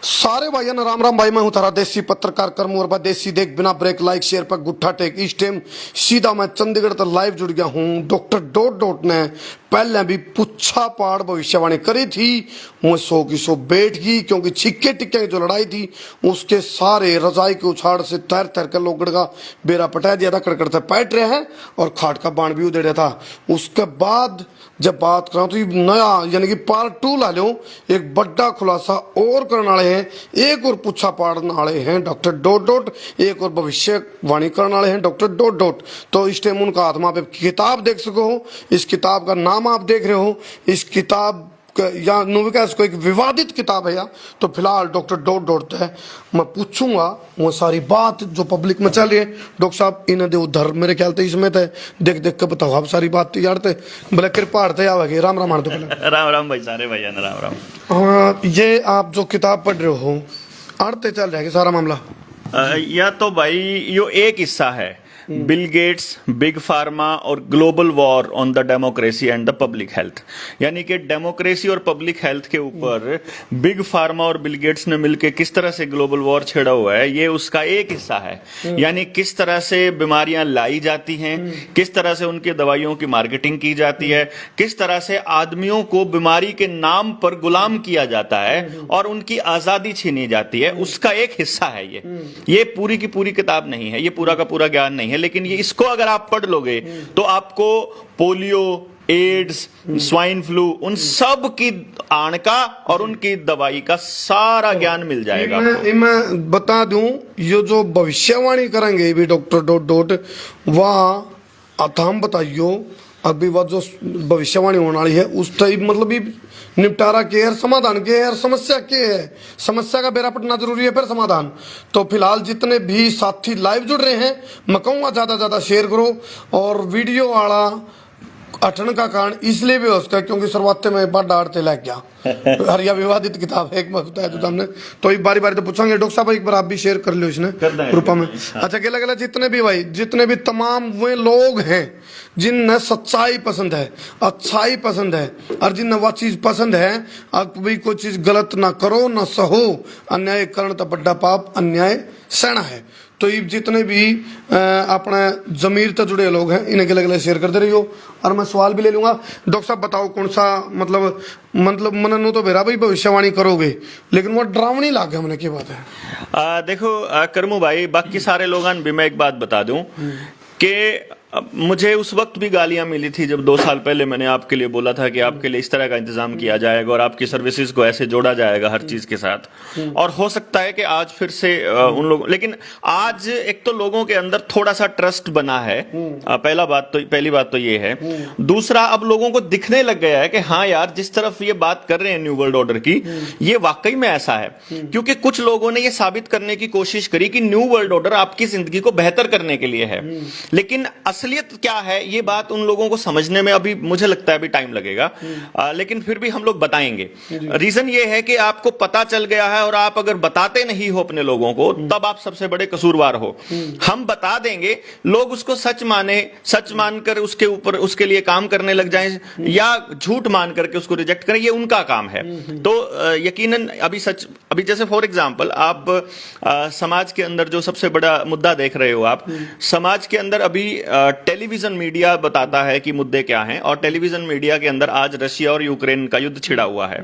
सारे भाइयों ने राम राम भाई। मैं हूं थारा देसी पत्रकार करमूर बा देसी देख बिना ब्रेक लाइक शेयर पर गुट्ठा टेक। इस टाइम सीधा मैं चंडीगढ़ तक लाइव जुड़ गया हूं। डॉक्टर डॉट डॉट ने पहले भी पुच्छा पाड़ भविष्यवाणी करी थी, वो 100 की 100 बैठ गई, क्योंकि छिक्के टिक्के की जो लड़ाई थी उसके सारे रजाई के उछाड़ से तैर तैर कर लोगड़ का बेरा पटा दिया था, कड़कड़ से पैट रहे हैं और खाट का बाण भी उधेड़ा था। उसके बाद जब बात करा तो नया यानी कि पार्ट 2 ला लो, एक बड़ा खुलासा और करने वाले हैं, एक और पुच्छा पाड़ने वाले हैं डॉक्टर डॉट डॉट, एक और भविष्यवाणी करने वाले हैं डॉक्टर डॉट डॉट। तो इस टाइम उनका हाथ में आप किताब देख सको हो, इस किताब का नाम आप देख रहे हो। इस किताब या नोविकास को एक विवादित किताब है या तो फिलहाल डॉक्टर डॉट डॉट है। मैं पूछूंगा वो सारी बात जो पब्लिक में चल रही है। डॉक्टर साहब इन्हें दे उधर मेरे ख्याल से इसमें थे, देख देख के बताओ आप सारी बात यार थे भले कृपा आते आवेगी। राम राम आते पहले राम राम भाई, सारे भैया राम राम। हाँ, ये आप जो किताब पढ़ रहे हो आड़ते चल जाएगी सारा मामला। या तो भाई यो एक हिस्सा है बिल गेट्स, बिग फार्मा और global war on the democracy and the public health. यानी कि डेमोक्रेसी और पब्लिक हेल्थ के ऊपर बिग फार्मा और बिल गेट्स ने मिलकर किस तरह से ग्लोबल वॉर छेड़ा हुआ है, ये उसका एक हिस्सा है। यानी किस तरह से बीमारियां लाई जाती हैं, किस तरह से उनकी दवाइयों की मार्केटिंग की जाती है, किस तरह से आदमियों को बीमारी के नाम पर गुलाम किया जाता है और उनकी आजादी छीनी जाती है, उसका एक हिस्सा है ये पूरी की पूरी किताब नहीं है, ये पूरा का पूरा ज्ञान नहीं है। लेकिन ये इसको अगर आप पढ़ लोगे तो आपको पोलियो, एड्स, स्वाइन फ्लू, उन सब की आणका और उनकी दवाई का सारा ज्ञान मिल जाएगा। मैं बता दूं, ये जो भविष्यवाणी करेंगे भी डॉक्टर डॉट डॉट वह हम बताइयो अभी वह जो भविष्यवाणी होने वाली है उस टाइप मतलब भी निपटारा के है, समाधान के है, समस्या के है, समस्या का बेरा पटना जरूरी है फिर समाधान। तो फिलहाल जितने भी साथी लाइव जुड़ रहे हैं मैं कहूँगा ज़्यादा ज़्यादा शेयर करो। और वीडियो वाला अठन का कारण इसलिए भी हो सकता है क्योंकि शुरुआत में एक बार डांटते लग गया हरिया विवादित किताब है एक बार बताया तो हमने, तो एक बारी तो पूछेंगे डॉक्टर साहब एक बार आप भी शेयर कर लो इसने ग्रुप में। अच्छा अकेला अकेला जितने भी भाई जितने भी तमाम वे लोग हैं जिन्हें सच्चाई पसंद है, अच्छाई पसंद है और जिन्हें वह चीज पसंद है, अब भी कोई चीज गलत ना करो ना सहो, अन्याय करण तो बड़ा पाप अन्याय सहना है। तो ये जितने भी अपने जमीर से जुड़े लोग हैं इन्हें अकेले अकेले शेयर करते रहियो। और मैं सवाल भी ले लूंगा। डॉक्टर साहब बताओ कौन सा मतलब मननो तो बेरा भाई भविष्यवाणी करोगे लेकिन वो डरावनी लाग गया मैंने की बात है। देखो करमू भाई, बाकी सारे लोगों भी मैं एक बात बता दूं कि मुझे उस वक्त भी गालियां मिली थी जब 2 साल पहले मैंने आपके लिए बोला था कि आपके लिए इस तरह का इंतजाम किया जाएगा और आपकी सर्विसेज को ऐसे जोड़ा जाएगा हर चीज के साथ। और हो सकता है कि आज फिर से उन लोगों, लेकिन आज एक तो लोगों के अंदर थोड़ा सा ट्रस्ट बना है, पहली बात तो ये है। दूसरा, अब लोगों को दिखने लग गया है कि हाँ यार जिस तरफ ये बात कर रहे हैं न्यू वर्ल्ड ऑर्डर की, ये वाकई में ऐसा है। क्योंकि कुछ लोगों ने ये साबित करने की कोशिश करी कि न्यू वर्ल्ड ऑर्डर आपकी जिंदगी को बेहतर करने के लिए है, लेकिन असलियत क्या है ये बात उन लोगों को समझने में अभी मुझे लगता है अभी टाइम लगेगा। लेकिन फिर भी हम लोग बताएंगे। रीजन ये है कि आपको पता चल गया है और आप अगर बताते नहीं हो अपने लोगों को तब आप सबसे बड़े कसूरवार हो। हम बता देंगे, लोग उसको सच मानकर उसके ऊपर उसके लिए काम करने लग जाएं या झूठ मान करके उसको रिजेक्ट करें, ये उनका काम है। तो यकीनन अभी जैसे फॉर एग्जांपल आप समाज के अंदर जो सबसे बड़ा मुद्दा देख रहे हो, आप समाज के अंदर अभी टेलीविजन मीडिया बताता है कि मुद्दे क्या हैं, और टेलीविजन मीडिया के अंदर आज रशिया और यूक्रेन का युद्ध छिड़ा हुआ है।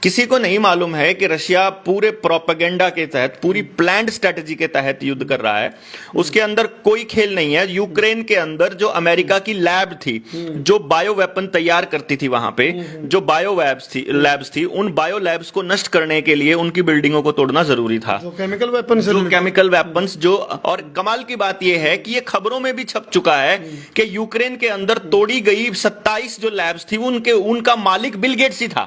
किसी को नहीं मालूम है कि रशिया पूरे प्रोपेगेंडा के तहत, पूरी प्लान्ड स्ट्रेटजी के तहत युद्ध कर रहा है। उसके अंदर कोई खेल नहीं है। यूक्रेन के अंदर जो अमेरिका की लैब थी जो बायो वेपन तैयार करती थी, वहां पे जो बायो लैब्स थी, उन बायो लैब्स को नष्ट करने के लिए उनकी बिल्डिंगों को तोड़ना जरूरी था। जो केमिकल वेपन्स जो और कमाल की बात यह है कि यह खबरों में भी छप चुका है कि यूक्रेन के अंदर तोड़ी गई 27 जो लैब्स थी उनका मालिक बिल गेट्स ही था।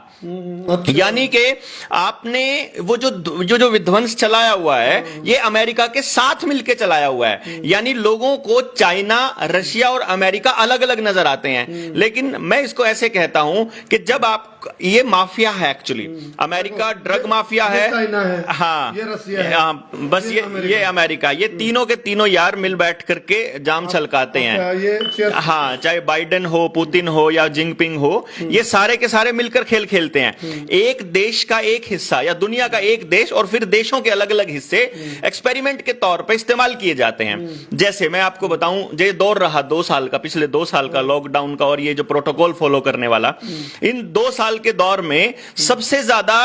यानी कि आपने वो जो विध्वंस चलाया हुआ है ये अमेरिका के साथ मिलकर चलाया हुआ है। यानी लोगों को चाइना, रशिया और अमेरिका अलग अलग नजर आते हैं, लेकिन मैं इसको ऐसे कहता हूं कि जब आप ये माफिया है एक्चुअली। अमेरिका ड्रग माफिया ये है, चाइना है, हाँ, ये रसिया है, हाँ, बस ये अमेरिका, ये तीनों के तीनों यार मिल बैठ करके जाम छलकाते हैं। ये हाँ, चाहे बाइडेन हो, पुतिन हो या जिनपिंग हो, ये सारे के सारे मिलकर खेल खेलते हैं। एक देश का एक हिस्सा या दुनिया का एक देश और फिर देशों के अलग अलग हिस्से एक्सपेरिमेंट के तौर पे इस्तेमाल किए जाते हैं। जैसे मैं आपको बताऊं, ये दौर रहा 2 साल का, पिछले 2 साल का लॉकडाउन का और ये जो प्रोटोकॉल फॉलो करने वाला, इन 2 साल के दौर में सबसे ज्यादा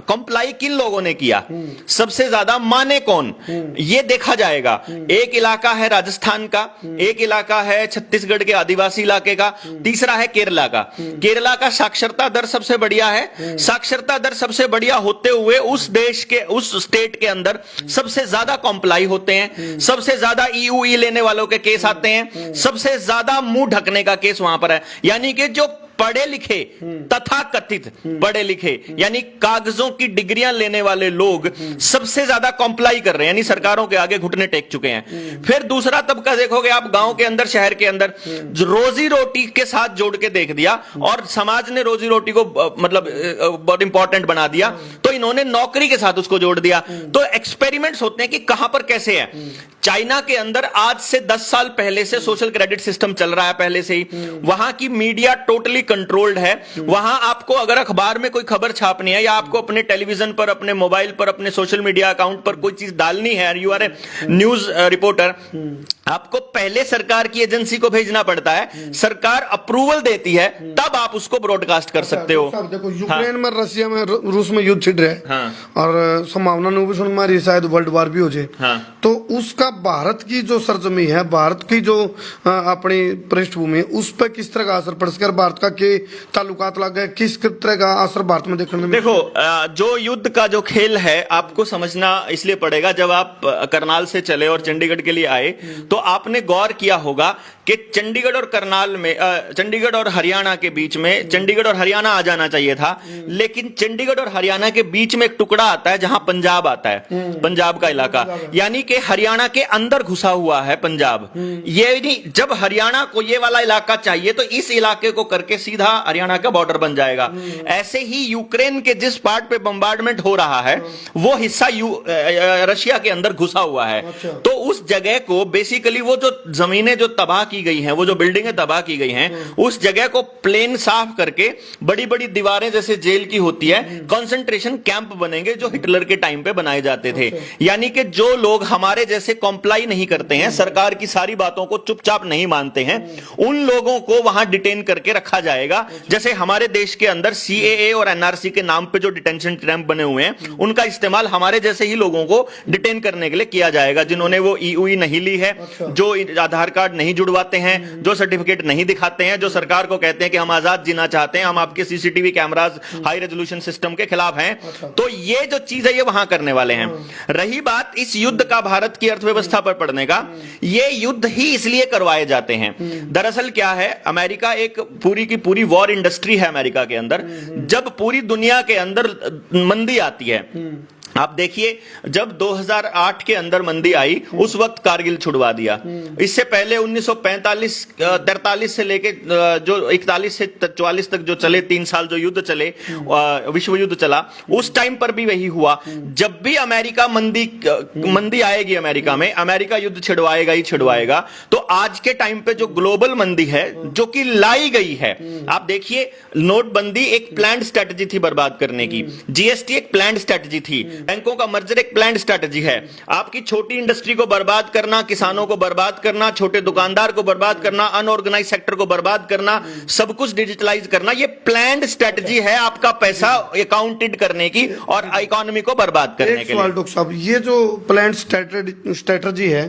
कंप्लाई किन लोगों ने किया, सबसे ज्यादा माने कौन, ये देखा जाएगा। एक इलाका है राजस्थान का, एक इलाका है छत्तीसगढ़ के आदिवासी इलाके का, तीसरा है केरला का। केरला का साक्षरता दर सबसे बढ़िया है। साक्षरता दर सबसे बढ़िया होते हुए उस देश के, उस स्टेट के अंदर सबसे ज्यादा कंप्लाई होते हैं, सबसे ज्यादा ईयूई लेने वालों के केस आते हैं, सबसे ज्यादा मुंह ढकने का केस वहां पर है। यानी कि जो पढ़े लिखे, तथा कथित पढ़े लिखे, यानी कागजों की डिग्रियां लेने वाले लोग सबसे ज्यादा कंप्लाई कर रहे हैं, यानी सरकारों के आगे घुटने टेक चुके हैं। फिर दूसरा तबका देखोगे आप, गांव के अंदर, शहर के अंदर, रोजी रोटी के साथ जोड़ के देख दिया और समाज ने रोजी रोटी को मतलब बहुत इंपॉर्टेंट बना दिया, तो इन्होंने नौकरी के साथ उसको जोड़ दिया। तो एक्सपेरिमेंट्स होते हैं कि कहां पर कैसे है। चाइना के अंदर आज से 10 साल पहले से सोशल क्रेडिट सिस्टम चल रहा है, पहले से ही। वहां की मीडिया टोटली कंट्रोल्ड है। वहां आपको अगर अखबार में कोई खबर छापनी है या आपको अपने टेलीविजन पर, अपने मोबाइल पर, अपने सोशल मीडिया अकाउंट पर कोई चीज डालनी है, you are a news reporter, आपको पहले सरकार की एजेंसी को भेजना पड़ता है, सरकार अप्रूवल देती है, तब आप उसको ब्रॉडकास्ट कर सकते हो। देखो, यूक्रेन में, रसिया में, रूस में युद्ध छिड़ रहा है, हाँ। और संभावना नहीं भी सुन मारी शायद वर्ल्ड वार भी हो जाए, हाँ। तो उसका भारत की जो सरजमी है, भारत की जो अपनी पृष्ठभूमि है, उस पर किस तरह का असर पड़ सकता है? भारत का के ताल्लुकात लग गए, किस तरह का असर भारत में देखने में? देखो, जो युद्ध का जो खेल है आपको समझना इसलिए पड़ेगा, जब आप करनाल से चले और चंडीगढ़ के लिए आए तो आपने गौर किया होगा कि चंडीगढ़ और करनाल में, चंडीगढ़ और हरियाणा के बीच में, चंडीगढ़ और हरियाणा आ जाना चाहिए था, लेकिन चंडीगढ़ और हरियाणा के बीच में एक टुकड़ा आता है जहां पंजाब आता है, पंजाब का इलाका, यानी कि हरियाणा के अंदर घुसा हुआ है पंजाब। ये नहीं, जब हरियाणा को ये वाला इलाका चाहिए तो इस इलाके को करके सीधा हरियाणा का बॉर्डर बन जाएगा। ऐसे ही यूक्रेन के जिस पार्ट पे बम्बार्डमेंट हो रहा है वो हिस्सा रशिया के अंदर घुसा हुआ है। तो उस जगह को बेसिकली, वो जो जमीनें जो तबाह की गई हैं, वो जो बिल्डिंगें तबाह की गई हैं, उस जगह को प्लेन साफ करके बड़ी बड़ी दीवारें जैसे जेल की होती है, कंसंट्रेशन कैंप बनेंगे जो हिटलर के टाइम पे बनाए जाते थे। यानी कि जो लोग हमारे जैसे कंप्लाई नहीं करते हैं, सरकार की सारी बातों को चुपचाप नहीं मानते हैं, उन लोगों को वहां डिटेन करके रखा जाएगा। जैसे हमारे देश के अंदर सीएए और एनआरसी के नाम पे जो डिटेंशन कैंप बने हुए हैं, उनका इस्तेमाल हमारे जैसे ही लोगों को डिटेन करने के लिए किया जाएगा, जिन्होंने वो ईयूई नहीं ली है, जो आधार कार्ड नहीं जुड़वाते हैं, जो सर्टिफिकेट नहीं दिखाते हैं, जो सरकार को कहते हैं कि हम आजाद जीना चाहते हैं, हम आपके CCTV cameras, high resolution system के खिलाफ हैं। तो ये जो चीज है ये वहां करने वाले हैं। रही बात इस युद्ध का भारत की अर्थव्यवस्था पर पड़ने का, ये युद्ध ही इसलिए करवाए जाते हैं। दरअसल क्या है, अमेरिका एक पूरी की पूरी वॉर इंडस्ट्री है अमेरिका के अंदर। जब पूरी दुनिया के अंदर मंदी आती है, आप देखिए, जब 2008 के अंदर मंदी आई, उस वक्त कारगिल छुड़वा दिया। इससे पहले 1943 से लेके जो 41 से 44 तक जो चले 3 साल जो युद्ध चले, विश्व युद्ध चला, उस टाइम पर भी वही हुआ। जब भी अमेरिका मंदी आएगी अमेरिका में, अमेरिका युद्ध छिड़वाएगा ही छिड़वाएगा। तो आज के टाइम पे जो ग्लोबल मंदी है, जो कि लाई गई है, आप देखिए, नोटबंदी एक प्लान्ड स्ट्रेटजी थी बर्बाद करने की, जीएसटी एक प्लान्ड स्ट्रेटजी थी, बैंकों का मर्जर एक प्लान्ड स्ट्रेटजी है। आपकी छोटी इंडस्ट्री को बर्बाद करना, किसानों को बर्बाद करना, छोटे दुकानदार को बर्बाद करना, अनऑर्गेनाइज सेक्टर को बर्बाद करना, सब कुछ डिजिटलाइज करना, ये प्लान्ड स्ट्रेटजी है आपका पैसा अकाउंटेड करने की और इकोनॉमी को बर्बाद करने के लिए। डॉक्टर साहब, ये जो प्लान्ड स्ट्रेटजी है,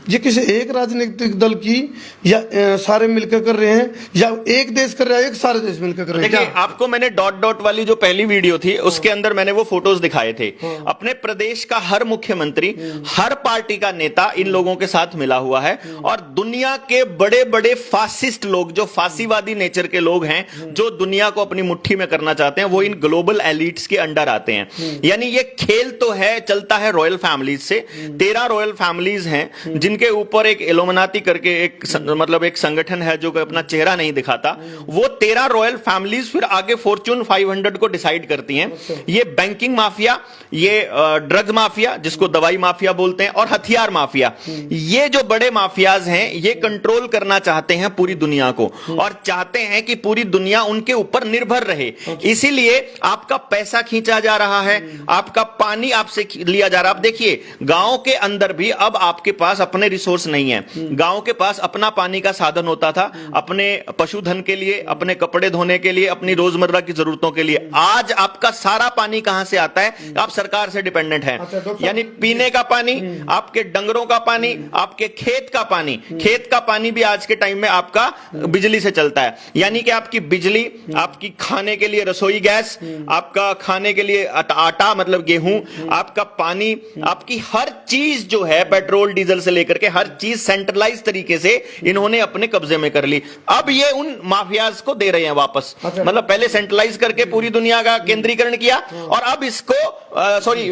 ये किसी एक राजनीतिक दल की या सारे मिलकर कर रहे हैं, या एक देश कर रहा है, एक सारे देश मिलकर कर रहे हैं? देखिए, आपको मैंने डॉट डॉट वाली जो पहली वीडियो थी उसके अंदर मैंने वो फोटोज दिखाए थे। अपने प्रदेश का हर मुख्यमंत्री, हर पार्टी का नेता इन लोगों के साथ मिला हुआ है। और दुनिया के बड़े बड़े फासिस्ट लोग, जो फांसीवादी नेचर के लोग हैं, जो दुनिया को अपनी मुट्ठी में करना चाहते हैं, वो इन ग्लोबल एलिट्स के अंडर आते हैं। यानी ये खेल तो है, चलता है रॉयल फैमिलीज से। 13 रॉयल फैमिलीज हैं जिनके ऊपर एक इल्यूमिनाटी करके एक मतलब एक संगठन है जो अपना चेहरा नहीं दिखाता। वो 13 रॉयल फैमिलीज फिर आगे फॉर्च्यून 500 को डिसाइड करती हैं। ये बैंकिंग माफिया, ये ड्रग माफिया जिसको दवाई माफिया बोलते हैं, और हथियार माफिया, ये जो बड़े माफियाज हैं, ये कंट्रोल करना चाहते हैं पूरी दुनिया को, और चाहते हैं कि पूरी दुनिया उनके ऊपर निर्भर रहे। इसीलिए आपका पैसा खींचा जा रहा है, आपका पानी आपसे लिया जा रहा है। आप देखिए, गांव के अंदर भी अब आपके पास अपने रिसोर्स नहीं है। गांव के पास अपना पानी का साधन होता था, अपने पशुधन के लिए, अपने कपड़े धोने के लिए, अपनी रोजमर्रा की जरूरतों के लिए। आज आपका सारा पानी कहां से आता है? आप सरकार से डिपेंडेंट हैं। यानी पीने का पानी, आपके डंगरों का पानी, आपके खेत का पानी, खेत का पानी भी आज के टाइम में आपका बिजली से चलता है। यानी कि आपकी बिजली, आपकी खाने के लिए रसोई गैस, आपका खाने के लिए आटा मतलब गेहूं, आपका पानी, आपकी हर चीज जो है, पेट्रोल डीजल से लेकर के हर चीज सेंट्रलाइज तरीके से इन्होंने अपने कब्जे में कर ली। अब ये उन माफियाज को दे रहे हैं वापस। मतलब पहले सेंट्रलाइज करके पूरी दुनिया का केंद्रीकरण किया, और अब इसको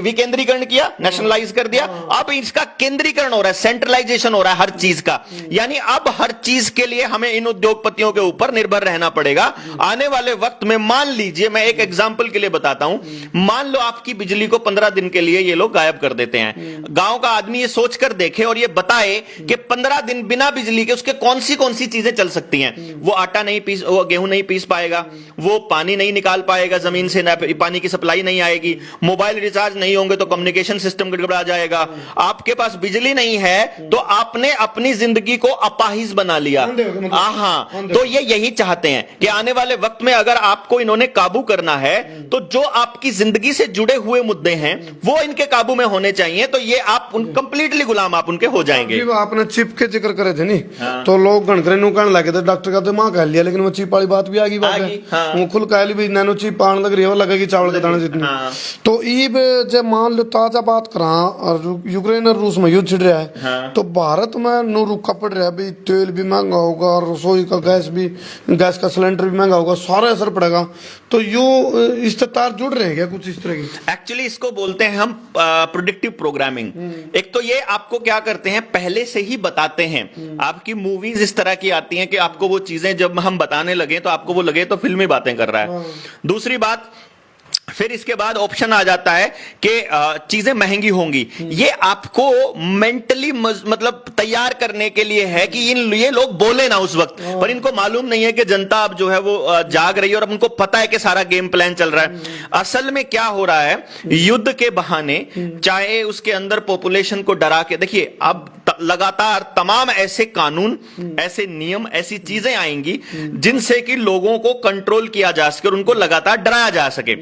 विकेंद्रीकरण किया, नेशनलाइज कर दिया। अब इसका केंद्रीकरण हो रहा है, सेंट्रलाइजेशन हो रहा है हर चीज का। यानी अब हर चीज के लिए हमें इन उद्योगपतियों के ऊपर निर्भर रहना पड़ेगा। आने वाले वक्त में मान लीजिए, मैं एक एग्जांपल के लिए बताता हूं, मान लो आपकी बिजली को 15 दिन के लिए ये लोग गायब कर देते हैं। गांव का आदमी ये सोचकर देखे और ये बताए कि 15 दिन बिना बिजली के उसके कौन सी चीजें चल सकती हैं। वो आटा नहीं पीस, वो गेहूं नहीं पीस पाएगा, वो पानी नहीं निकाल पाएगा जमीन से, पानी की सप्लाई नहीं आएगी, मोबाइल रिचार्ज नहीं होंगे तो कम्युनिकेशन सिस्टम गड़बड़ा जाएगा। आपके पास बिजली नहीं है तो आपने अपनी जिंदगी को अपाहिज बना लिया। हाँ, तो ये यही चाहते हैं कि आने वाले वक्त में अगर आपको इन्होंने काबू करना है तो जो आपकी जिंदगी से जुड़े हुए मुद्दे हैं वो इनके काबू में होने चाहिए। तो ये आप कंप्लीटली गुलाम आप उनके हो जाएंगे। आपने चिप के जिक्र करे थे नहीं, तो लोग गणकरे कहने लगे थे, डॉक्टर कहते मां कह लिया, लेकिन वो चिप वाली बात भी आ गई। वो खुल कह ली भी नैनो चिप आने लग रही है, लगेगी चावल के दाने जितनी। तो ईब जब मान लो ताजा बात करा, और यूक्रेन और रूस में युद्ध छिड़ रहा है, तो भारत में नो रुका पड़ रहा है भी, तेल भी महंगा होगा, रसोई का गैस का सिलेंडर भी महंगा होगा, सारा असर पड़ेगा। तो यो इस तार जुड़ रहे हैं क्या कुछ इस तरह की? एक्चुअली इसको बोलते हैं हम प्रेडिक्टिव प्रोग्रामिंग। एक तो ये आपको क्या करते हैं, पहले से ही बताते हैं। आपकी मूवीज इस तरह की आती हैं कि आपको वो चीजें जब हम बताने लगे तो आपको वो लगे तो फिल्मी बातें कर रहा है। दूसरी बात, फिर इसके बाद ऑप्शन आ जाता है कि चीजें महंगी होंगी। ये आपको मेंटली मतलब तैयार करने के लिए है कि ये लोग बोले ना उस वक्त, पर इनको मालूम नहीं है कि जनता अब जो है वो जाग रही है, और अब उनको पता है कि सारा गेम प्लान चल रहा है। असल में क्या हो रहा है, युद्ध के बहाने चाहे उसके अंदर पॉपुलेशन को डरा के, देखिए अब लगातार तमाम ऐसे कानून, ऐसे नियम, ऐसी चीजें आएंगी जिनसे कि लोगों को कंट्रोल किया जा सके और उनको लगातार डराया जा सके।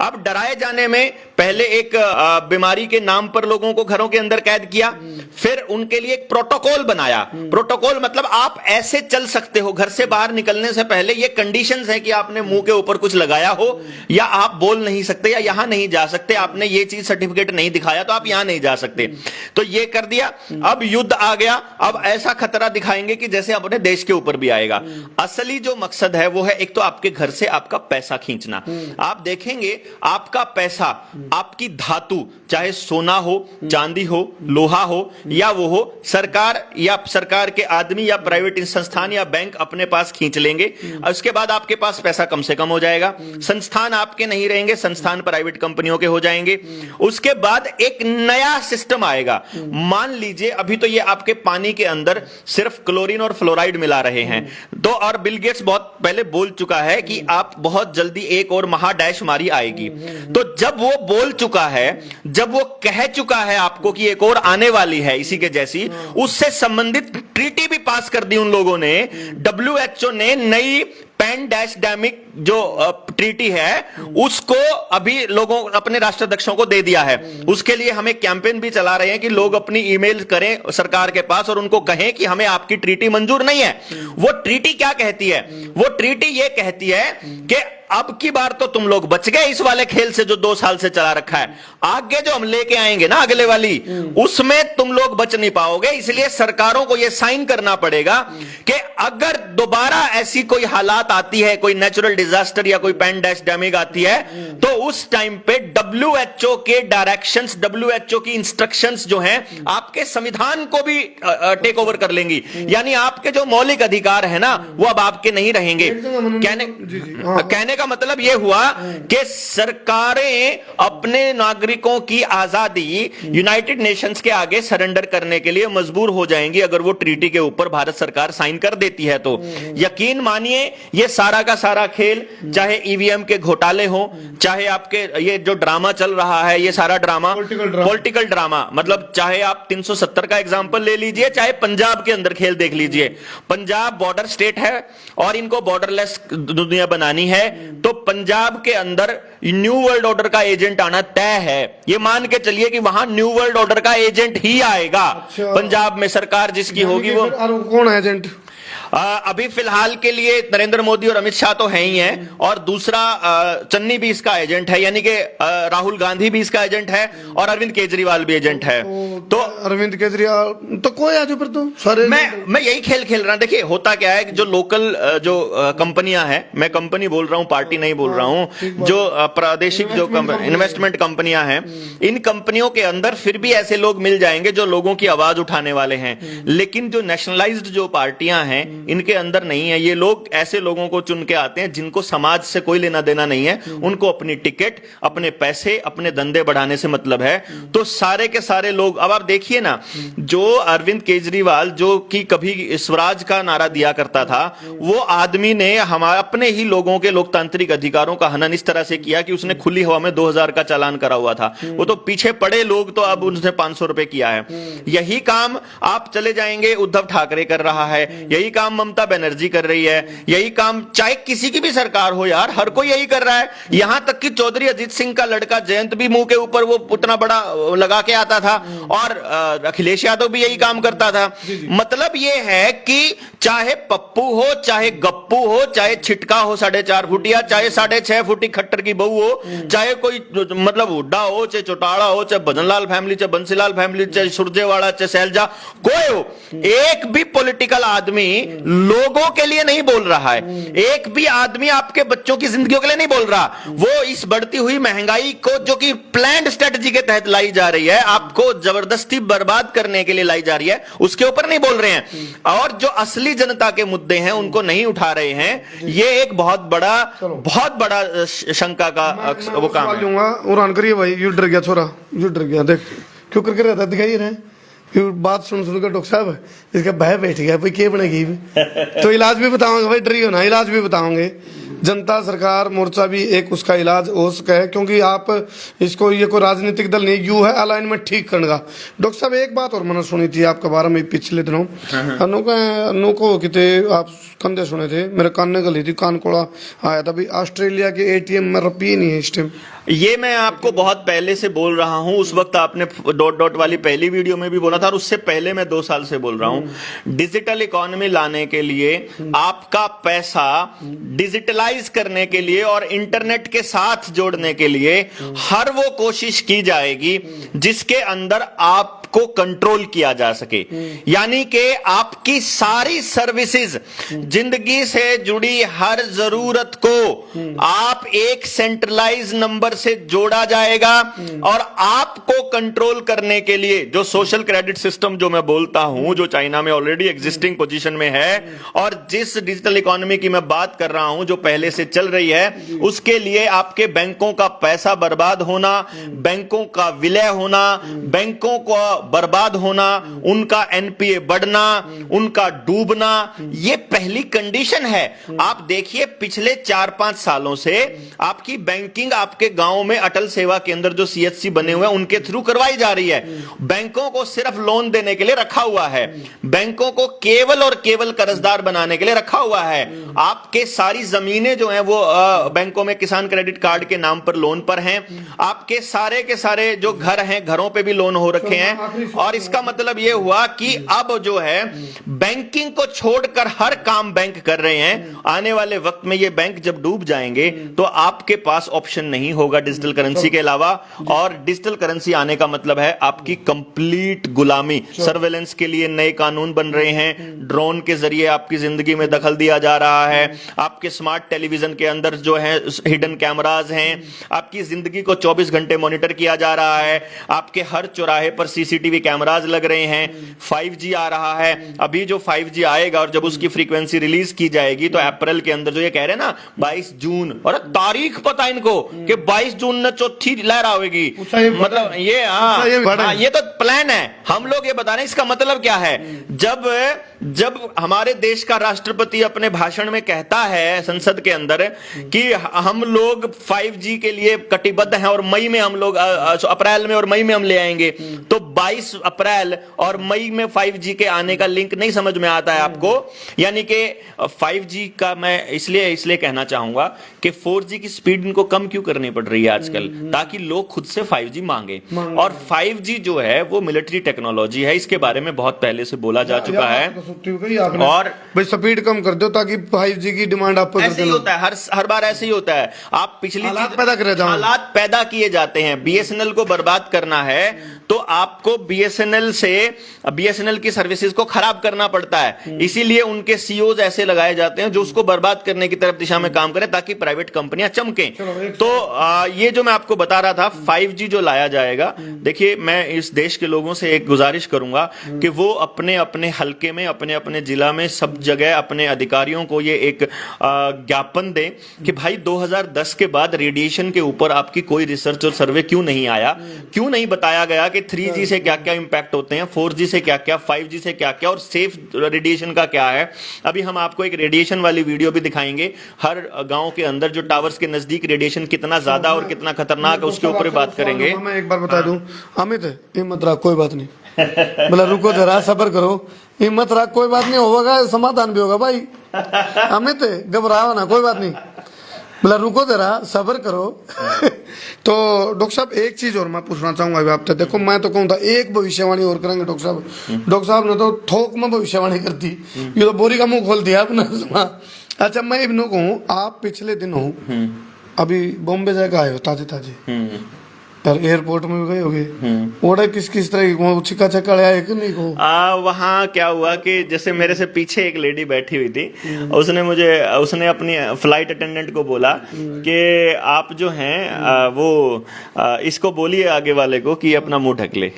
अब डराए जाने में पहले एक बीमारी के नाम पर लोगों को घरों के अंदर कैद किया, फिर उनके लिए एक प्रोटोकॉल बनाया। प्रोटोकॉल मतलब आप ऐसे चल सकते हो, घर से बाहर निकलने से पहले ये कंडीशंस है कि आपने मुंह के ऊपर कुछ लगाया हो, या आप बोल नहीं सकते, या यहां नहीं जा सकते, आपने ये चीज सर्टिफिकेट नहीं दिखाया तो आप यहां नहीं जा सकते। तो ये कर दिया। अब युद्ध आ गया, अब ऐसा खतरा दिखाएंगे कि जैसे अपने देश के ऊपर भी आएगा। असली जो मकसद है वो है एक तो आपके घर से आपका पैसा खींचना। आप देखेंगे आपका पैसा, आपकी धातु, चाहे सोना हो, चांदी हो, लोहा हो, या वो हो, सरकार या सरकार के आदमी या प्राइवेट संस्थान या बैंक अपने पास खींच लेंगे। उसके बाद आपके पास पैसा कम से कम हो जाएगा। संस्थान आपके नहीं रहेंगे, संस्थान प्राइवेट कंपनियों के हो जाएंगे। उसके बाद एक नया सिस्टम आएगा। मान लीजिए अभी तो ये आपके पानी के अंदर सिर्फ क्लोरीन और फ्लोराइड मिला रहे हैं, तो और बिल गेट्स बहुत पहले बोल चुका है कि आप बहुत जल्दी एक और महाडैशमारी आएगी। तो जब वो बोल चुका है, जब वो कह चुका है आपको कि एक और आने वाली है इसी के जैसी, उससे संबंधित ट्रीटी भी पास कर दी उन लोगों ने। WHO ने नई पैंडेमिक जो ट्रीटी है उसको अभी लोगों अपने राष्ट्राध्यक्षों को दे दिया है। उसके लिए हमें कैंपेन भी चला रहे हैं कि लोग अपनी ईमेल करें सरकार के पास और उनको कहें कि हमें आपकी ट्रीटी मंजूर नहीं है। वो ट्रीटी क्या कहती है? वो ट्रीटी ये कहती है कि अब की बार तो तुम लोग बच गए इस वाले खेल से जो 2 साल से चला रखा है। आगे जो हम लेके आएंगे ना अगले वाली, उसमें तुम लोग बच नहीं पाओगे। इसलिए सरकारों को यह साइन करना पड़ेगा कि अगर दोबारा ऐसी कोई हालात आती है, कोई नेचुरल डिजास्टर या कोई पैंडेमिक आती है, तो उस टाइम पे WHO के डायरेक्शंस, WHO की इंस्ट्रक्शंस जो हैं आपके संविधान को भी टेक ओवर कर लेंगी। यानी आपके जो मौलिक अधिकार है ना, वो अब आपके नहीं रहेंगे। कहने का मतलब यह हुआ कि सरकारें अपने नागरिकों की आजादी यूनाइटेड नेशंस के आगे सरेंडर करने के लिए मजबूर हो जाएंगी अगर वो ट्रीटी के ऊपर भारत सरकार साइन कर देती है। तो यकीन मानिए ये सारा का सारा खेल, चाहे ईवीएम के घोटाले हो, चाहे आपके ये जो ड्रामा चल रहा है, ये सारा ड्रामा पॉलिटिकल ड्रामा, मतलब चाहे आप 370 का एग्जांपल ले लीजिए, चाहे पंजाब के अंदर खेल देख लीजिए। पंजाब बॉर्डर स्टेट है और इनको बॉर्डरलेस दुनिया बनानी है, तो पंजाब के अंदर न्यू वर्ल्ड ऑर्डर का एजेंट आना तय है। ये मान के चलिए कि वहां न्यू वर्ल्ड ऑर्डर का एजेंट ही आएगा। अच्छा। पंजाब में सरकार जिसकी होगी वो कौन है एजेंट? अभी फिलहाल के लिए नरेंद्र मोदी और अमित शाह तो है ही हैं, और दूसरा चन्नी भी इसका एजेंट है, यानी कि राहुल गांधी भी इसका एजेंट है और अरविंद केजरीवाल भी एजेंट है। तो अरविंद केजरीवाल तो कोई आज पर तो सारे मैं यही खेल खेल रहा हूं। देखिए होता क्या है कि जो लोकल जो कंपनियां हैं, मैं कंपनी बोल रहा हूं, पार्टी नहीं बोल रहा हूं, जो प्रादेशिक जो इन्वेस्टमेंट कंपनियां हैं, इन कंपनियों के अंदर फिर भी ऐसे लोग मिल जाएंगे जो लोगों की आवाज उठाने वाले हैं। लेकिन जो नेशनलाइज्ड जो पार्टियां हैं, इनके अंदर नहीं है। ये लोग ऐसे लोगों को चुन के आते हैं जिनको समाज से कोई लेना देना नहीं है, उनको अपनी टिकट, अपने पैसे, अपने धंधे बढ़ाने से मतलब है। तो सारे के सारे लोग, अब आप देखिए ना, जो अरविंद केजरीवाल जो कि कभी स्वराज का नारा दिया करता था, वो आदमी ने हमारे अपने ही लोगों के लोकतांत्रिक अधिकारों का हनन इस तरह से किया कि उसने खुली हवा में 2000 का चालान करा हुआ था। वो तो पीछे पड़े लोग तो अब उसने 500 रुपए किया है। यही काम आप चले जाएंगे, उद्धव ठाकरे कर रहा है, यही काम ममता बनर्जी कर रही है, यही काम चाहे किसी की भी सरकार हो यार, हर कोई यही कर रहा है। यहां तक कि चौधरी अजीत सिंह का लड़का जयंत भी मुंह के ऊपर वो उतना बड़ा लगा के आता था, और अखिलेश यादव भी यही काम करता था। मतलब ये है कि चाहे पप्पू हो, चाहे गप्पू हो, चाहे छिटका हो 4.5 फुटिया, चाहे 6.5 फुटी खट्टर की बहू हो, चाहे कोई मतलब हुड्डा हो, चाहे चौटाला हो, चाहे भजनलाल फैमिली, चाहे बंसीलाल फैमिली, चाहे सुरजेवाड़ा, चाहे सैलजा, कोई हो, एक भी पॉलिटिकल आदमी लोगों के लिए नहीं बोल रहा है। एक भी आदमी आपके बच्चों की जिंदगियों के लिए नहीं बोल रहा। वो इस बढ़ती हुई महंगाई को, जो कि प्लान्ड स्ट्रेटजी के तहत लाई जा रही है, आपको जबरदस्ती बर्बाद करने के लिए लाई जा रही है, उसके ऊपर नहीं बोल रहे हैं। और जो असली जनता के मुद्दे हैं उनको नहीं उठा रहे हैं। ये एक बहुत बड़ा शंका का वो काम है। उड़ान करिए भाई, यू डर गया छोरा, यू डर गया, देख क्यों करके रहता दिखाई रहे। फिर बात सुन सुन कर डॉक्टर साहब इसका भय बैठ गया, भाई क्या बनेगी। तो इलाज भी बताऊंगे भाई, डरियो ना, इलाज भी बताओगे। जनता सरकार मोर्चा भी एक उसका इलाज हो सके है, क्योंकि आप इसको, ये कोई राजनीतिक दल नहीं, यू है अलाइनमेंट ठीक करने का। डॉक्टर साहब एक बात और मैंने सुनी थी आपके बारे में पिछले दिनों, अनु को कितने आप कंधे सुने थे, मेरे कान ने गली थी, कान कोड़ा आया था, भाई ऑस्ट्रेलिया के ATM में रुपये नहीं है इस टाइम। ये मैं आपको बहुत पहले से बोल रहा हूं, उस वक्त आपने डॉट वाली पहली वीडियो में भी बोला था, और उससे पहले मैं 2 साल से बोल रहा हूं। डिजिटल इकोनॉमी लाने के लिए, आपका पैसा डिजिटलाइज करने के लिए और इंटरनेट के साथ जोड़ने के लिए हर वो कोशिश की जाएगी जिसके अंदर आपको कंट्रोल किया जा सके। यानी कि आपकी सारी सर्विसेज, जिंदगी से जुड़ी हर जरूरत को आप एक सेंट्रलाइज नंबर से जोड़ा जाएगा, और आपको कंट्रोल करने के लिए जो सोशल क्रेडिट सिस्टम जो मैं बोलता हूं, जो चाइना में ऑलरेडी एग्जिस्टिंग पोजीशन में है, और जिस डिजिटल इकोनॉमी की मैं बात कर रहा हूं जो पहले से चल रही है, उसके लिए आपके बैंकों का पैसा बर्बाद होना, बैंकों का विलय होना, बैंकों को बर्बाद होना, उनका NPA बढ़ना, उनका डूबना, ये पहली कंडीशन है। आप देखिए पिछले 4-5 सालों से आपकी बैंकिंग आपके गांव में अटल सेवा केंद्र जो CHC बने हुए हैं उनके थ्रू करवाई जा रही है। बैंकों को सिर्फ लोन देने के लिए रखा हुआ है, बैंकों को केवल और केवल कर्जदार बनाने के लिए रखा हुआ है। आपके सारी जमीनें जो हैं वो बैंकों में किसान क्रेडिट कार्ड के नाम पर लोन पर हैं। आपके सारे के सारे जो घर हैं, घरों पे भी लोन हो रखे हैं। और इसका मतलब ये हुआ कि अब जो है बैंकिंग को छोड़कर हर काम बैंक कर रहे हैं। आने वाले वक्त में ये बैंक जब डूब जाएंगे तो आपके पास ऑप्शन नहीं होगा डिजिटल करेंसी के अलावा, और डिजिटल करेंसी आने का मतलब है आपकी कंप्लीट गुलामी। सर्वेलेंस के लिए नए कानून बन रहे हैं, ड्रोन के जरिए आपकी जिंदगी में दखल दिया जा रहा है, आपके स्मार्ट टेलीविजन के अंदर जो है हिडन कैमराज हैं, आपकी जिंदगी को 24 घंटे मॉनिटर किया जा रहा है, आपके हर चौराहे पर सीसीटीवी कैमराज लग रहे हैं, 5G आ रहा है। अभी जो 5G आएगा और जब उसकी फ्रीक्वेंसी रिलीज की जाएगी तो अप्रैल के अंदर, जो ये कह रहे हैं ना 22 जून, और तारीख पता इनको कि 22 जून न चौथी लहर आएगी, मतलब ये ये तो प्लान है। हम लोग ये बता रहे हैं इसका मतलब क्या है। जब हमारे देश का राष्ट्रपति अपने भाषण में कहता है संसद के अंदर कि हम लोग 5G के लिए कटिबद्ध हैं और मई में हम लोग अप्रैल में और मई में हम ले आएंगे, तो 22 अप्रैल और मई में 5G के आने का लिंक नहीं समझ में आता है आपको। यानी कि 5G का मैं इसलिए कहना चाहूंगा कि 4G की स्पीड इनको कम क्यों करनी पड़ रही है आजकल, ताकि लोग खुद से 5G मांगे। और 5G जो है वो मिलिट्री टेक्नोलॉजी है, इसके बारे में बहुत पहले से बोला जा चुका है। और भाई स्पीड कम कर दो ताकि 5G की डिमांड आप पर ऐसे ही होता है, हर बार ऐसे ही होता है। आप पिछली हालात पैदा कर रहे हैं, हालात पैदा किए जाते हैं। BSNL को बर्बाद करना है तो आपको BSNL की सर्विसेज को खराब करना पड़ता है, इसीलिए उनके CEOs ऐसे लगाए जाते हैं जो उसको बर्बाद करने की तरफ दिशा में काम करें ताकि प्राइवेट कंपनियां चमकें। तो ये जो मैं आपको बता रहा था 5G जो लाया जाएगा, देखिए मैं इस देश के लोगों से एक गुजारिश करूंगा कि वो अपने अपने हलके में, अपने अपने जिला में, सब जगह अपने अधिकारियों को ये एक ज्ञापन दें कि भाई 2010 के बाद रेडिएशन के ऊपर आपकी कोई रिसर्च और सर्वे क्यों नहीं आया, क्यों नहीं बताया गया कि 3G से क्या क्या इंपैक्ट होते हैं, 4G से क्या क्या, 5G से क्या क्या, और सेफ रेडिएशन का क्या है। अभी हम आपको एक रेडिएशन वाली वीडियो भी दिखाएंगे, हर गांव के अंदर जो टावर्स के नजदीक रेडिएशन कितना ज्यादा और कितना खतरनाक है उसके ऊपर बात करेंगे। मैं एक बार बता दूं अमित, हिम्मत रख, कोई बात नहीं, बोला रुको जरा सब्र करो, हिम्मत रख, कोई बात नहीं होगा, समाधान भी होगा भाई। अमित घबराओ ना, कोई बात नहीं, बोला रुको जरा सब्र करो। तो डॉक्टर साहब एक चीज और मैं पूछना चाहूंगा अभी आपसे, देखो मैं तो कहूँ था एक भविष्यवाणी और करेंगे डॉक्टर साहब। डॉक्टर साहब ने तो थोक में भविष्यवाणी कर दी, ये तो बोरी का मुंह खोल दिया आपने। अच्छा मैं इब्नू कहूँ, आप पिछले दिन हो अभी बॉम्बे जाकर आए हो ताजे ताजे, यार एयरपोर्ट में भी गए होगे, ओडा किस तरह की चिका चक्का आया कि नहीं को? वहाँ क्या हुआ कि जैसे मेरे से पीछे एक लेडी बैठी हुई थी, उसने अपनी फ्लाइट अटेंडेंट को बोला कि आप जो हैं वो इसको बोलिए आगे वाले को कि अपना मुंह ढक ले।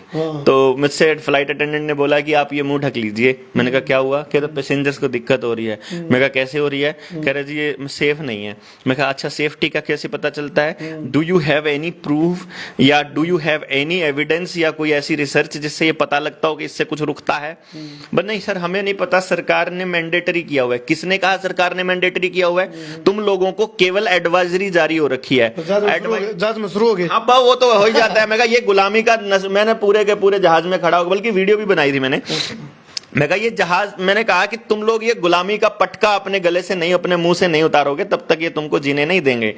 तो मुझसे फ्लाइट अटेंडेंट ने बोला कि आप ये मुंह ढक लीजिए। मैंने कहा क्या हुआ? कहता पैसेंजर्स को दिक्कत हो रही है। मैं कहा कैसे हो रही है? कह रहे जी ये सेफ नहीं है। मैं कहा अच्छा सेफ्टी का कैसे पता चलता है? Do you have any proof या do you have any evidence या कोई ऐसी रिसर्च जिससे ये पता लगता हो कि इससे कुछ रुकता है? बट नहीं सर हमें नहीं पता, सरकार ने मैंडेटरी किया हुआ है। किसने कहा सरकार ने मैंडेटरी किया हुआ है? तुम लोगों को केवल एडवाइजरी जारी हो रखी है। जहाज में शुरू हो गए। हाँ वो तो हो ही जाता है। मैं कहा ये गुलामी का मैंने पूरे के पूरे जहाज में खड़ा हो, बल्कि वीडियो भी बनाई थी मैंने। मैं कहा ये जहाज, मैंने कहा कि तुम लोग ये गुलामी का पटका अपने गले से नहीं, अपने मुंह से नहीं उतारोगे तब तक ये तुमको जीने नहीं देंगे।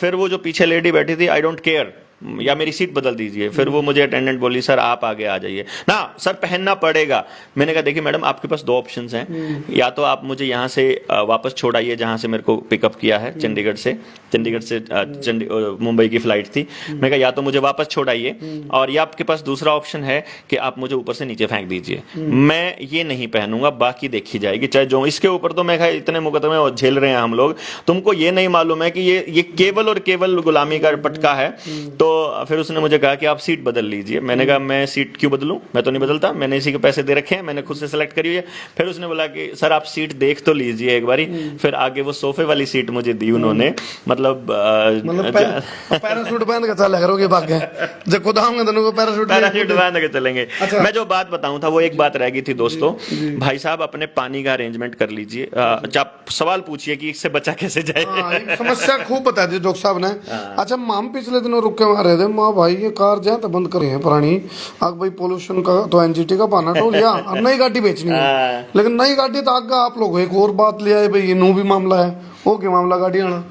फिर वो जो पीछे लेडी बैठी थी, आई डोंट केयर या मेरी सीट बदल दीजिए। फिर वो मुझे अटेंडेंट बोली सर आप आगे आ जाइए ना, सर पहनना पड़ेगा। मैंने कहा देखिए मैडम आपके पास दो ऑप्शंस हैं, या तो आप मुझे यहाँ से वापस छोड़ाइए जहाँ से मेरे को पिकअप किया है चंडीगढ़ से मुंबई की फ्लाइट थी। मैं कहा या तो मुझे वापस छोड़ाइए, और या आपके पास दूसरा ऑप्शन है कि आप मुझे ऊपर से नीचे फेंक दीजिए। मैं ये नहीं पहनूंगा, बाकी देखी जाएगी चाहे जो। इसके ऊपर तो मैं कहा इतने मुकदमे झेल रहे हैं हम लोग, तुमको ये नहीं मालूम है कि ये केवल और केवल गुलामी का पटका है। तो फिर उसने मुझे कहा कि आप सीट बदल लीजिए। मैंने कहा मैं सीट क्यों बदलूं, मैं तो नहीं बदलता, मैंने इसी के पैसे दे रखे हैं, मैंने खुद से सेलेक्ट करी हुई है। फिर उसने बोला कि सर आप सीट देख तो लीजिए एक बारी। फिर आगे वो सोफे वाली सीट मुझे दी उन्होंने, मतलब पैराशूट बांध के चले करोगे भाग्य जब खुद आऊंगा दोनों को पैराशूट बांध के चलेंगे। अच्छा। मैं जो बात बताऊं था वो एक बात रह गई थी दोस्तों। भाई साहब अपने पानी का अरेंजमेंट कर लीजिए। आप सवाल पूछिए कि इससे बचा कैसे जाए। समस्या खूब बता दी डॉक्टर साहब ने। अच्छा हम पिछले दिनों रुके आ रहे थे माँ भाई ये कार जाए तो बंद करे हैं पुरानी आग भाई पोल्यूशन का तो एनजीटी का बहाना टोल लिया अब नई गाड़ी बेचनी है लेकिन नई गाड़ी तो आगे आप लोग एक और बात ले आए भाई ये नू भी मामला है वो क्या मामला गाड़ी आना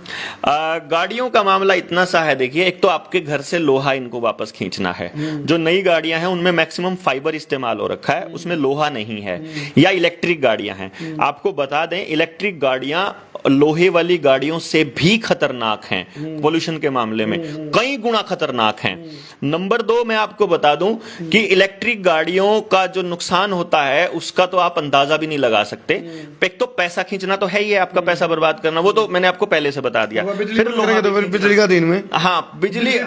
गाड़ियों का मामला इतना सा है, देखिए एक तो आपके घर से लोहा इनको वापस खींचना है। जो नई गाड़ियां हैं उनमें मैक्सिमम फाइबर इस्तेमाल हो रखा है, उसमें लोहा नहीं है। या इलेक्ट्रिक गाड़ियां हैं, आपको बता दें इलेक्ट्रिक गाड़ियां लोहे वाली गाड़ियों से भी खतरनाक हैं पोल्यूशन के मामले में, कई गुना खतरनाक हैं। नंबर 2 मैं आपको बता दूं कि इलेक्ट्रिक गाड़ियों का जो नुकसान होता है उसका तो आप अंदाजा भी नहीं लगा सकते। एक तो पैसा खींचना तो है ही है, आपका पैसा बर्बाद करना, वो तो मैंने आपको पहले से बता दिया। फिर बिजली का दिन में हाँ बिजली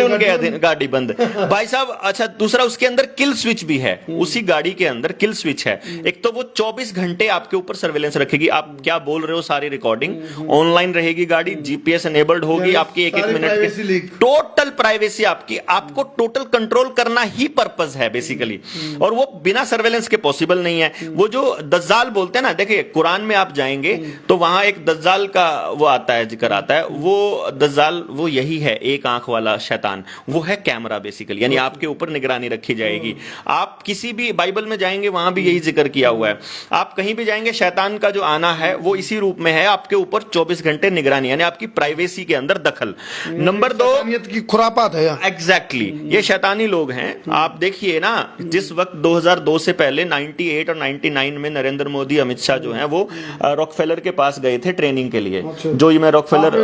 उनके अधीन, गाड़ी बंद भाई साहब। अच्छा दूसरा उसके अंदर किल स्विच भी है, उसी गाड़ी के अंदर किल स्विच है। एक तो वो 24 घंटे आपके ऊपर सर्वेलेंस रखेगी, आप क्या बोल रहे हो सारी रिकॉर्डिंग ऑनलाइन रहेगी, गाड़ी जीपीएस एनेबल्ड होगी, आपकी एक मिनट की टोटल प्राइवेसी आपको टोटल कंट्रोल करना ही पर्पस है बेसिकली। और वो बिना सर्वेलेंस के पॉसिबल नहीं है। वो जो दज्जाल बोलते हैं ना, देखिए कुरान में आप जाएंगे तो वहां एक दज्जाल का वो आता है, जिक्र आता है। वो दज्जाल वो यही है, एक आंख वाला शैतान, वो है कैमरा बेसिकली, यानी आपके ऊपर निगरानी रखी जाएगी। आप किसी भी बाइबल में जाएंगे वहां भी यही जिक्र किया हुआ है। आप कहीं भी जाएंगे शैतान का जो आना है वो इसी रूप में है, आपके ऊपर 24 घंटे निगरानी, यानी आपकी प्राइवेसी के अंदर दखल। नंबर 2 की खुरापात है एग्जैक्टली ये शैतानी लोग हैं। आप देखिए ना, जिस वक्त 2002 से पहले 98 और 99 में नरेंद्र मोदी अमित शाह जो हैं वो रॉकफेलर के पास गए थे ट्रेनिंग के लिए। जो ये मैं रॉकफेलर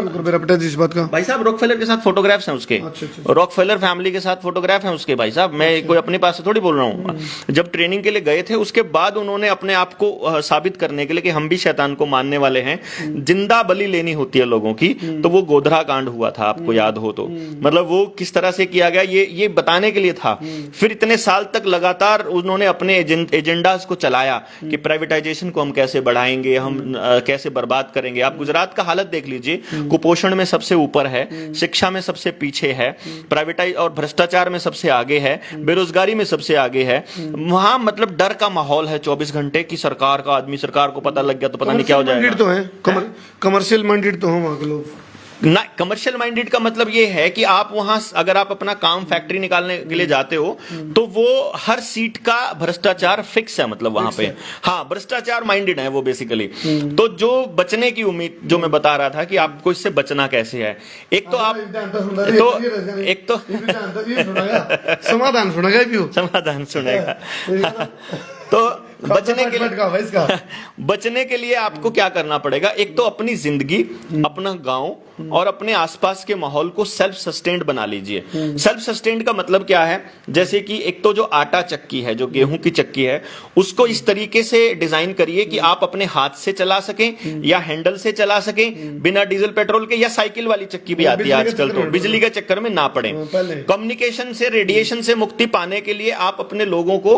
इस बात का भाई साहब, रॉकफेलर के साथ फोटोग्राफ्स हैं उसके, रॉकफेलर फैमिली के साथ फोटोग्राफ हैं उसके भाई साहब। मैं कोई अपने पास से थोड़ी बोल रहा हूँ। जब ट्रेनिंग के लिए गए थे उसके बाद उन्होंने अपने आप को साबित करने के लिए कि हम भी शैतान को मानने वाले हैं, जिंदा बलि लेनी होती है लोगों की, तो वो गोधरा कांड हुआ था, आपको याद हो तो। मतलब वो किस तरह से किया गया ये बताने के लिए था। फिर इतने साल तक लगातार उन्होंने अपने एजेंडास को चलाया कि प्राइवेटाइजेशन को हम कैसे बढ़ाएंगे, हम कैसे बर्बाद करेंगे। आप गुजरात का हालत देख लीजिए, कुपोषण में सबसे ऊपर है, शिक्षा में सबसे पीछे है, प्राइवेटाइज और भ्रष्टाचार में सबसे आगे है, बेरोजगारी में सबसे आगे है। वहां मतलब डर का माहौल है 24 घंटे की। सरकार का आदमी, सरकार को पता लग गया तो पता नहीं क्या हो जाएगा। तो है कमर्शियल माइंडेड तो हैं वहां के लोग ना। कमर्शियल माइंडेड का मतलब ये है कि आप वहां अगर आप अपना काम फैक्ट्री निकालने के लिए जाते हो तो वो हर सीट का भ्रष्टाचार फिक्स है, मतलब वहां पे हाँ भ्रष्टाचार माइंडेड है वो बेसिकली। तो जो बचने की उम्मीद, जो मैं बता रहा था कि आपको इससे बचना कैसे है, एक तो आप समाधान सुनेगा समाधान सुनेगा तो बचने के लिए आपको क्या करना पड़ेगा? एक तो अपनी जिंदगी, अपना गांव और अपने आसपास के माहौल को सेल्फ सस्टेन्ड बना लीजिए। सेल्फ सस्टेन्ड का मतलब क्या है? जैसे कि एक तो जो आटा चक्की है, जो गेहूं की चक्की है, उसको इस तरीके से डिजाइन करिए कि आप अपने हाथ से चला सकें या हैंडल से चला सकें, बिना डीजल पेट्रोल के, या साइकिल वाली चक्की भी आती है आजकल, तो बिजली के चक्कर में ना पड़े। कम्युनिकेशन से, रेडिएशन से मुक्ति पाने के लिए आप अपने लोगों को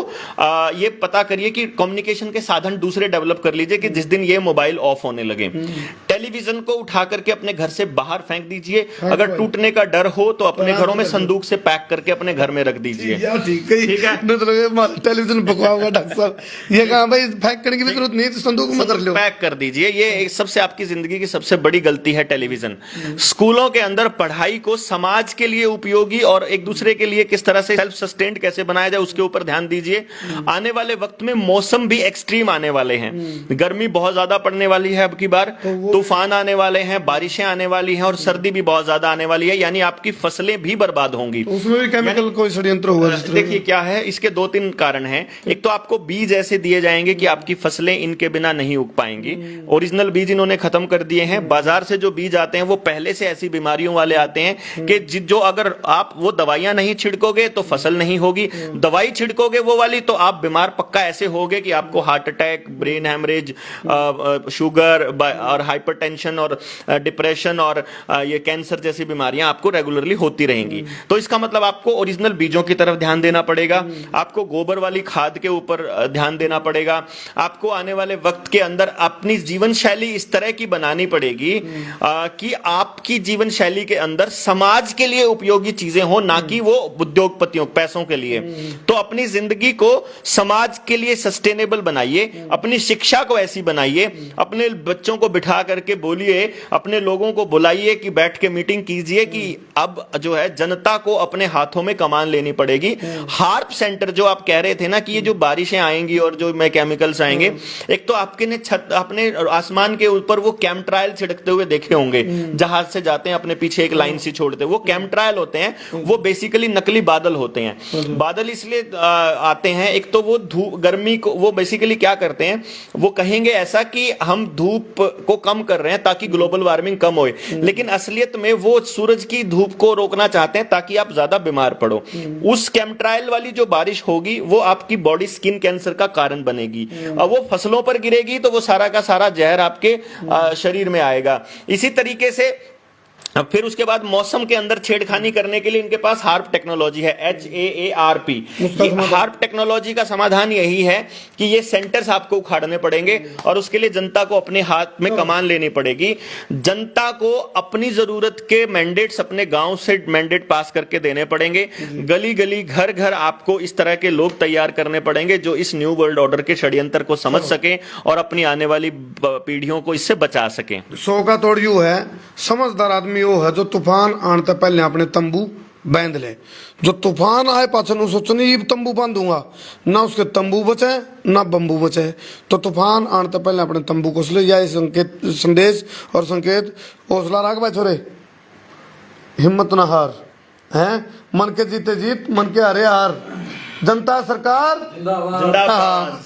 ये पता करिए कि कम्युनिकेशन के साधन दूसरे डेवलप कर लीजिए कि जिस दिन ये मोबाइल ऑफ होने लगे। टेलीविजन को उठा करके अपने घर से बाहर फेंक दीजिए। अगर टूटने का डर हो तो अपने घरों में संदूक से पैक करके अपने घर में रख दीजिए। ठीक है टेलीविजन भगवाओगा डॉक्टर साहब, ये कहा भाई फेंक करने की भी जरूरत नहीं, संदूक में कर लो, पैक कर दीजिए। ये सबसे आपकी जिंदगी की सबसे बड़ी गलती है टेलीविजन। स्कूलों के अंदर पढ़ाई को समाज के लिए उपयोगी और एक दूसरे के लिए किस तरह से सेल्फ सस्टेन्ड कैसे बनाया जाए उसके ऊपर ध्यान दीजिए। आने वाले वक्त में मौसम भी एक्सट्रीम आने वाले हैं, गर्मी बहुत ज्यादा पड़ने वाली है अब की बार, तूफान आने वाले हैं, बारिशें आने वाली हैं और सर्दी भी बहुत ज्यादा आने वाली है, यानी आपकी फसलें भी बर्बाद होंगी। उसमें भी केमिकल कोई षड्यंत्र होगा। देखिए क्या है, इसके 2-3 कारण हैं। एक तो आपको बीज ऐसे दिए जाएंगे कि आपकी फसलें इनके बिना नहीं उग पाएंगी। ओरिजिनल बीज इन्होंने खत्म कर दिए हैं। बाजार से जो बीज आते हैं वो पहले से ऐसी बीमारियों वाले आते हैं कि जो अगर आप वो दवाइयां नहीं छिड़कोगे तो फसल नहीं होगी, दवाई छिड़कोगे वो वाली तो आप बीमार पक्का ऐसे होगे कि आपको heart attack, brain haemorrhage, sugar और हाइपरटेंशन और डिप्रेशन और ये कैंसर जैसी बीमारियां आपको रेगुलरली होती रहेंगी। तो इसका मतलब आपको ओरिजिनल बीजों की तरफ ध्यान देना पड़ेगा, आपको गोबर वाली खाद के ऊपर ध्यान देना पड़ेगा, आपको आने वाले वक्त के अंदर अपनी जीवन शैली इस तरह की बनानी पड़ेगी कि आपकी जीवन शैली के अंदर समाज के लिए उपयोगी चीजें हो, ना कि वो उद्योगपतियों पैसों के लिए। तो अपनी जिंदगी को समाज के लिए सस्टेनेबल बनाइए, अपनी शिक्षा को ऐसी बनाइए, अपने बच्चों को बिठा करके के बोलिए, अपने लोगों को बुलाइए कि बैठ के मीटिंग कीजिए कि अब जो है जनता को अपने हाथों में कमान लेनी पड़ेगी। हार्प सेंटर जो आप कह रहे थे ना कि ये जो बारिशें आएंगी और जो मैं केमिकल्स आएंगे, एक तो आपके ने छत अपने आसमान के ऊपर वो कैम्ट्रायल छिड़कते हुए देखे होंगे, जहाज से जाते हैं अपने पीछे एक लाइन सी छोड़ते, वो कैम्ट्रायल होते हैं, वो बेसिकली नकली बादल होते हैं। बादल इसलिए आते हैं, एक तो वो धूप गर्मी को वो बेसिकली क्या करते हैं, वो कहेंगे ऐसा कि हम धूप को कम कर रहे हैं ताकि ग्लोबल वार्मिंग कम होए, लेकिन असलियत में वो सूरज की धूप को रोकना चाहते हैं ताकि आप ज्यादा बीमार पड़ो। उस केमिकल वाली जो बारिश होगी वो आपकी बॉडी स्किन कैंसर का कारण बनेगी, और वो फसलों पर गिरेगी तो वो सारा का सारा जहर आपके शरीर में आएगा। इसी तरीके से फिर उसके बाद मौसम के अंदर छेड़खानी करने के लिए इनके पास हार्प टेक्नोलॉजी है, HAARP। हार्प टेक्नोलॉजी का समाधान यही है कि ये सेंटर्स आपको उखाड़ने पड़ेंगे और उसके लिए जनता को अपने हाथ में कमान लेनी पड़ेगी। जनता को अपनी जरूरत के मैंडेट्स अपने गांव से मैंडेट पास करके देने पड़ेंगे। गली गली घर घर आपको इस तरह के लोग तैयार करने पड़ेंगे जो इस न्यू वर्ल्ड ऑर्डर के षड्यंत्र को समझ सकें और अपनी आने वाली पीढ़ियों को इससे बचा सकें। 100 का तोड़ यू है, समझदार आदमी वो है जो तूफान आने से पहले अपने तंबू बांध ले। जो तूफान आए पाचन सोचने ये तंबू बांधूंगा, ना उसके तंबू बचे ना बंबू बचे। तो तूफान आने से पहले अपने तंबू को ले जाए। संकेत संदेश और संकेत हौसला रख भाई छोरे, हिम्मत ना हार है, मन के जीते जीत मन के हारे हार। जनता सरकार जिंदाबाद।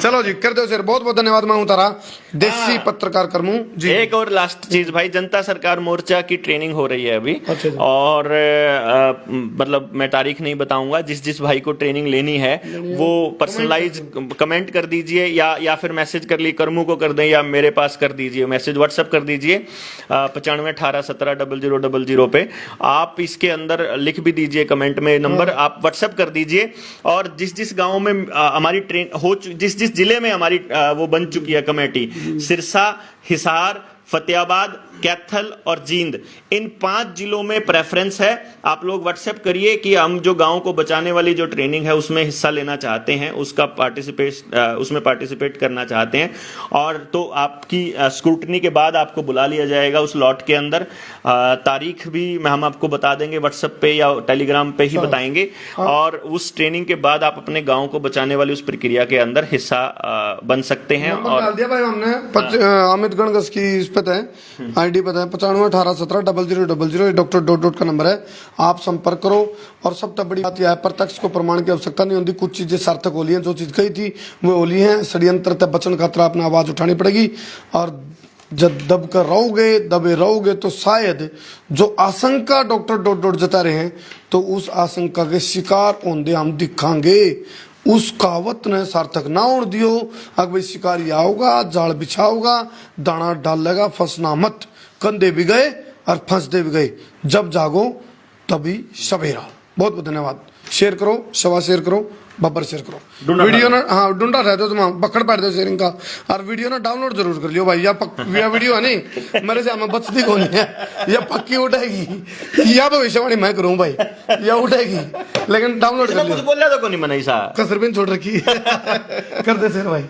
चलो जी कर दो सर, बहुत बहुत धन्यवाद। मैं हूं तारा देसी पत्रकार करमू जी। एक और लास्ट चीज भाई, जनता सरकार मोर्चा की ट्रेनिंग हो रही है अभी। अच्छा। और मतलब मैं तारीख नहीं बताऊंगा, जिस जिस भाई को ट्रेनिंग लेनी है वो पर्सनलाइज कमेंट कर दीजिए या फिर मैसेज कर ली करमू को कर दें या मेरे पास कर दीजिए, मैसेज व्हाट्सएप कर दीजिए 9518170000 पे। आप इसके अंदर लिख भी दीजिए कमेंट में नंबर, आप व्हाट्सएप कर दीजिए। और जिस जिस गांव में हमारी ट्रेन हो, जिस जिस जिले में हमारी वो बन चुकी है कमेटी, सिरसा, हिसार, फतेहाबाद, कैथल और जींद, इन 5 जिलों में प्रेफरेंस है। आप लोग व्हाट्सएप करिए कि हम जो गांव को बचाने वाली जो ट्रेनिंग है उसमें हिस्सा लेना चाहते हैं, उसका उसमें पार्टिसिपेट करना चाहते हैं। और तो आपकी स्क्रूटनी के बाद आपको बुला लिया जाएगा उस लॉट के अंदर। तारीख भी हम आपको बता देंगे व्हाट्सएप पे या टेलीग्राम पे ही बताएंगे। और उस ट्रेनिंग के बाद आप अपने गाँव को बचाने वाली उस प्रक्रिया के अंदर हिस्सा बन सकते हैं। और डाल दिया भाई हमने अमित गणगस की इस पता है, आईडी पता है 9518170000। डॉक्टर डॉट डॉट का नंबर है, आप संपर्क करो। और सबसे बड़ी बात यह है, प्रत्यक्ष को प्रमाण की आवश्यकता नहीं होती, कुछ चीजें सार्थक होली हैं, जो चीज कही थी वो होली है। षड्यंत्र तक बचन खातर आपने आवाज उठानी पड़ेगी। और जब दबे रहोगे तो शायद जो आशंका डॉक्टर डॉट डॉट जता रहे हैं तो उस आशंका के शिकार होंगे हम दिखांगे। उस कहावत ने सार्थक ना होने दियो। अगर भाई शिकारी आओगा, जाल बिछाओगा, दाना डालेगा, फंसना मत। कंधे भी गए और फंसते भी गए, जब जागो तभी सवेरा। बहुत बहुत धन्यवाद। शेयर करो, सवा शेयर करो, बब्बर शेयर करो। वीडियो ना हाँ डूंढा रह दो तुम पकड़ बैठ दो शेयरिंग का। और वीडियो ना डाउनलोड जरूर कर लियो भाई, या वीडियो है नहीं मेरे से हमें बचती कौन है, या पक्की उठेगी या भविष्यवाणी मैं करूँ भाई, या उठेगी, लेकिन डाउनलोड कर लियो। बोल रहा था कौन नहीं मनाई सा कसर भी छोड़ रखी कर दे शेयर भाई।